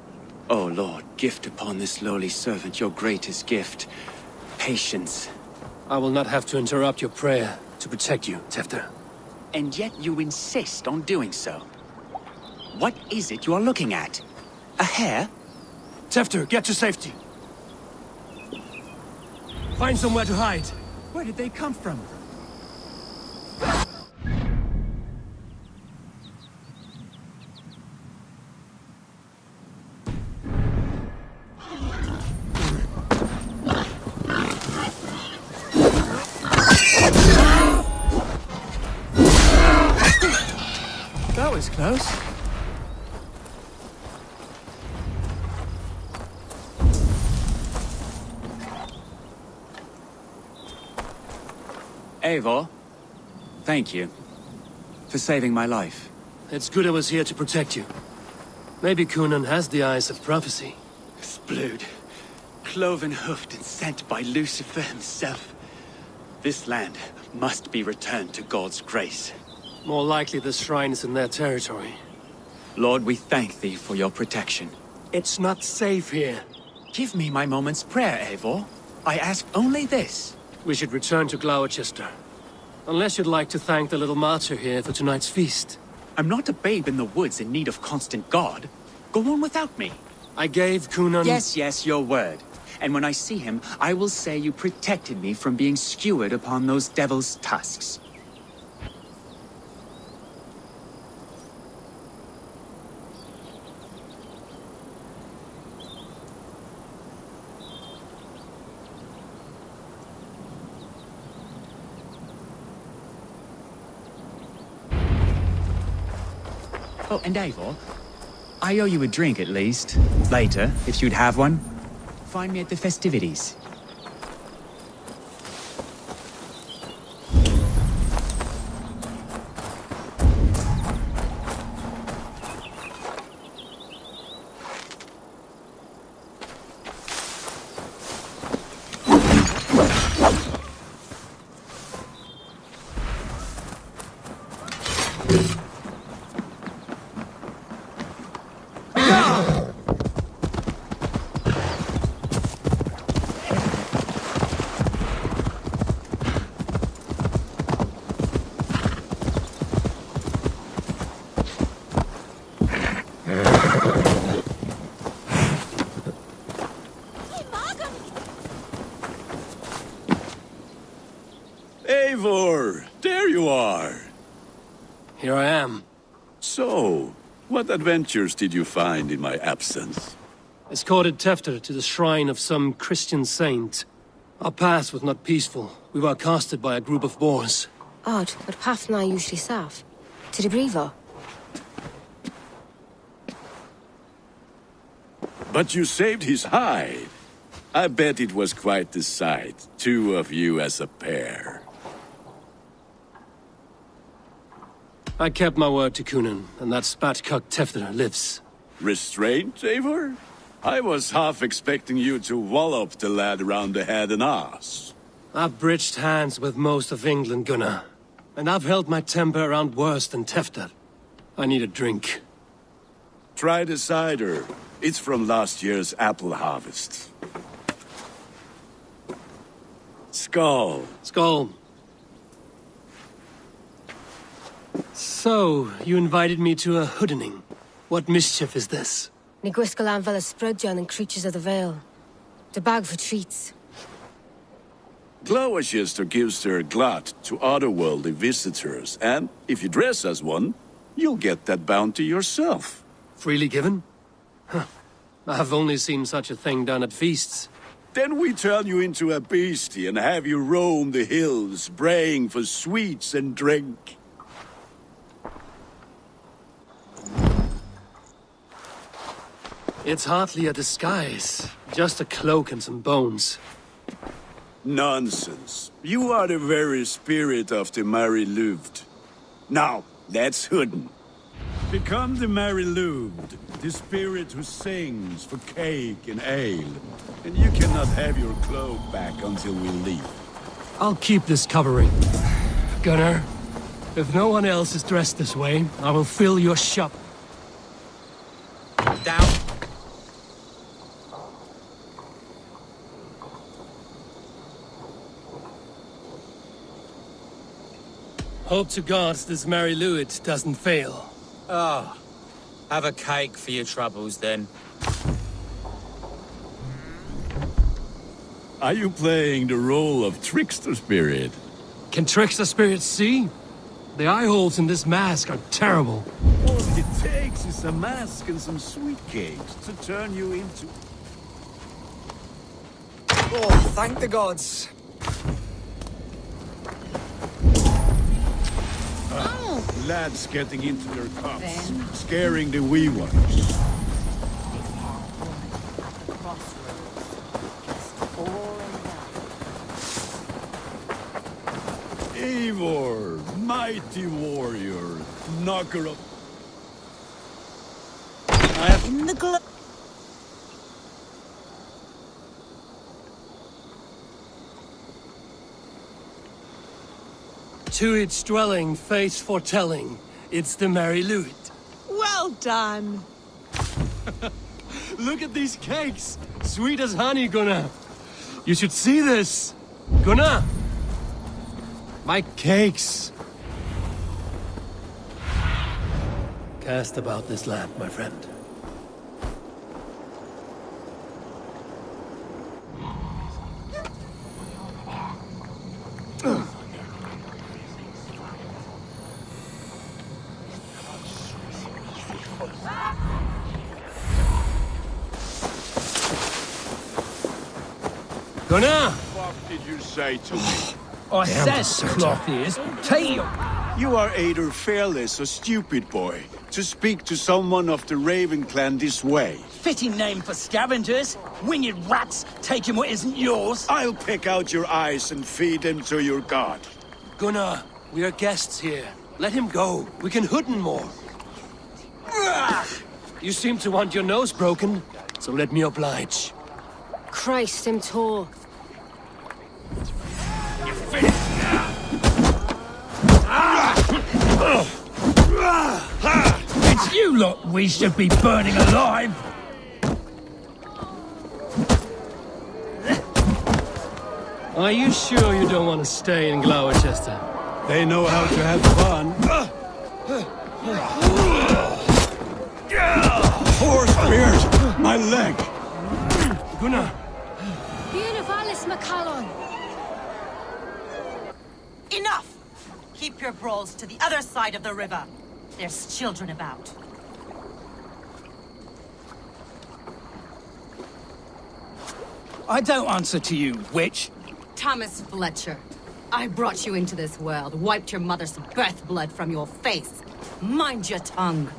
Oh Lord, gift upon this lowly servant your greatest gift. Patience. I will not have to interrupt your prayer to protect you, Tefter. And yet you insist on doing so. What is it you are looking at? A hare? Tefter, get to safety. Find somewhere to hide. Where did they come from? That was close. Eivor, thank you for saving my life. It's good I was here to protect you. Maybe Kunon has the eyes of prophecy. His blood, cloven-hoofed and sent by Lucifer himself. This land must be returned to God's grace. More likely the shrine is in their territory. Lord, we thank thee for your protection. It's not safe here. Give me my moment's prayer, Eivor. I ask only this. We should return to Gloucester. Unless you'd like to thank the little martyr here for tonight's feast. I'm not a babe in the woods in need of constant guard. Go on without me. I gave Cunan... Yes, your word. And when I see him, I will say you protected me from being skewered upon those devil's tusks. Oh, and Eivor, I owe you a drink at least. Later, if you'd have one. Find me at the festivities. Eivor, there you are. Here I am. So, what adventures did you find in my absence? Escorted Tefter to the shrine of some Christian saint. Our path was not peaceful. We were accosted by a group of boars. Odd, but path na usually safe. To the Brevo. But you saved his hide. I bet it was quite the sight, two of you as a pair. I kept my word to Cunan, and that spatcock Tefter lives. Restraint, Eivor? I was half expecting you to wallop the lad around the head and ass. I've bridged hands with most of England, Gunnar. And I've held my temper around worse than Tefter. I need a drink. Try the cider. It's from last year's apple harvest. Skull. Skull. So, you invited me to a hoodening. What mischief is this? Niguiscalan Vela Sprudjan and Creatures of the Vale. The bag for treats. Gloucester gives their glut to otherworldly visitors, and if you dress as one, you'll get that bounty yourself. Freely given? Huh. I've only seen such a thing done at feasts. Then we turn you into a beastie and have you roam the hills, braying for sweets and drink. It's hardly a disguise. Just a cloak and some bones. Nonsense. You are the very spirit of the Mary Louved. Now, let's hooden. Become the Mary Louved, the spirit who sings for cake and ale. And you cannot have your cloak back until we leave. I'll keep this covering. Gunnar, if no one else is dressed this way, I will fill your shop. Down. Hope to God this Mary Lewis doesn't fail. Oh, have a cake for your troubles then. Are you playing the role of trickster spirit? Can trickster spirits see? The eye holes in this mask are terrible. All it takes is a mask and some sweet cakes to turn you into... Oh, thank the gods. Lads getting into their cups, scaring the wee ones. Eivor, mighty warrior, knocker up. I have in the glove. To its dwelling, face foretelling, it's the Mary Lewis. Well done. Look at these cakes! Sweet as honey, Gunnar! You should see this! Gunnar! My cakes! Cast about this land, my friend. Gunnar! What did you say to me? I says cloth ears. Tail. You are either fearless or stupid, boy, to speak to someone of the Raven clan this way. Fitting name for scavengers. Winged rats taking what isn't yours. I'll pick out your eyes and feed them to your god. Gunnar, we are guests here. Let him go. We can hood him more. You seem to want your nose broken, so let me oblige. Christ, him tall. You're finished now. It's you lot we should be burning alive. Are you sure you don't want to stay in Gloucester? They know how to have fun. Horse beard! My leg! Gunnar! Univalis Macallon. Enough! Keep your brawls to the other side of the river. There's children about. I don't answer to you, witch. Thomas Fletcher, I brought you into this world, wiped your mother's birth blood from your face. Mind your tongue.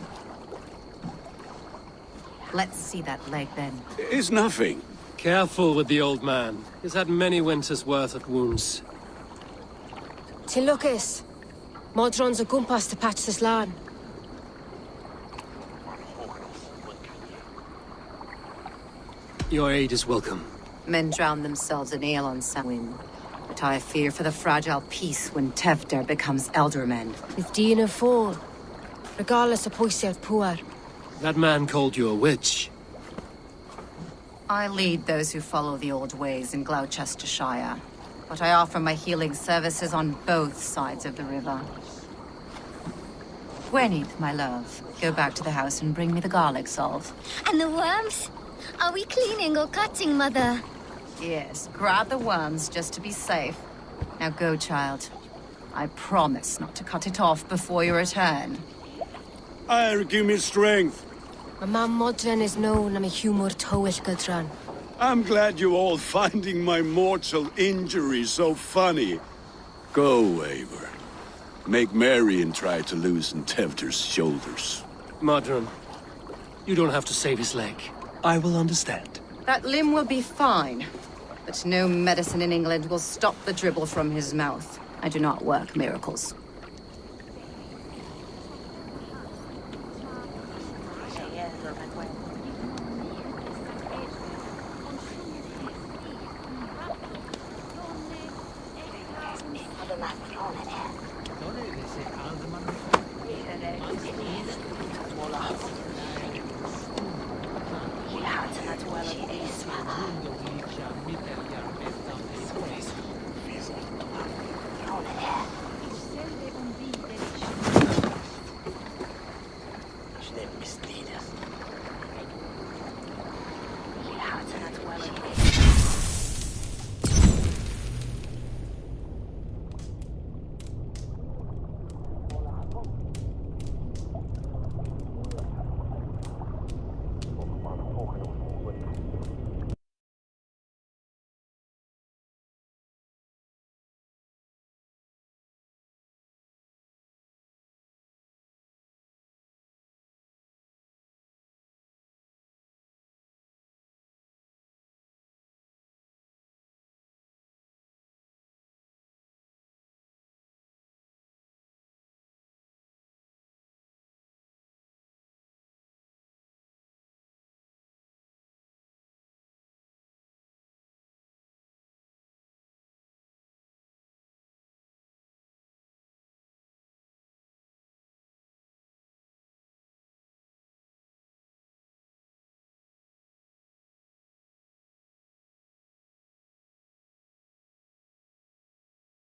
Let's see that leg then. It's nothing. Careful with the old man. He's had many winters' worth of wounds. Tilukis. Modron's a gumpas to patch this land. Your aid is welcome. Men drown themselves in ale on Samhain. But I fear for the fragile peace when Tevder becomes eldermen. If Dina fall, regardless of Poisiel Puar. That man called you a witch. I lead those who follow the old ways in Gloucestershire. But I offer my healing services on both sides of the river. Gwenith, my love, go back to the house and bring me the garlic salve. And the worms? Are we cleaning or cutting, Mother? Yes, grab the worms just to be safe. Now go, child. I promise not to cut it off before you return. Give me strength. My mam Modron is known I'm a humor towish Gudran. I'm glad you all finding my mortal injury so funny. Go, Eivor. Make merry and try to loosen Tevder's shoulders. Modron, you don't have to save his leg. I will understand. That limb will be fine. But no medicine in England will stop the dribble from his mouth. I do not work miracles.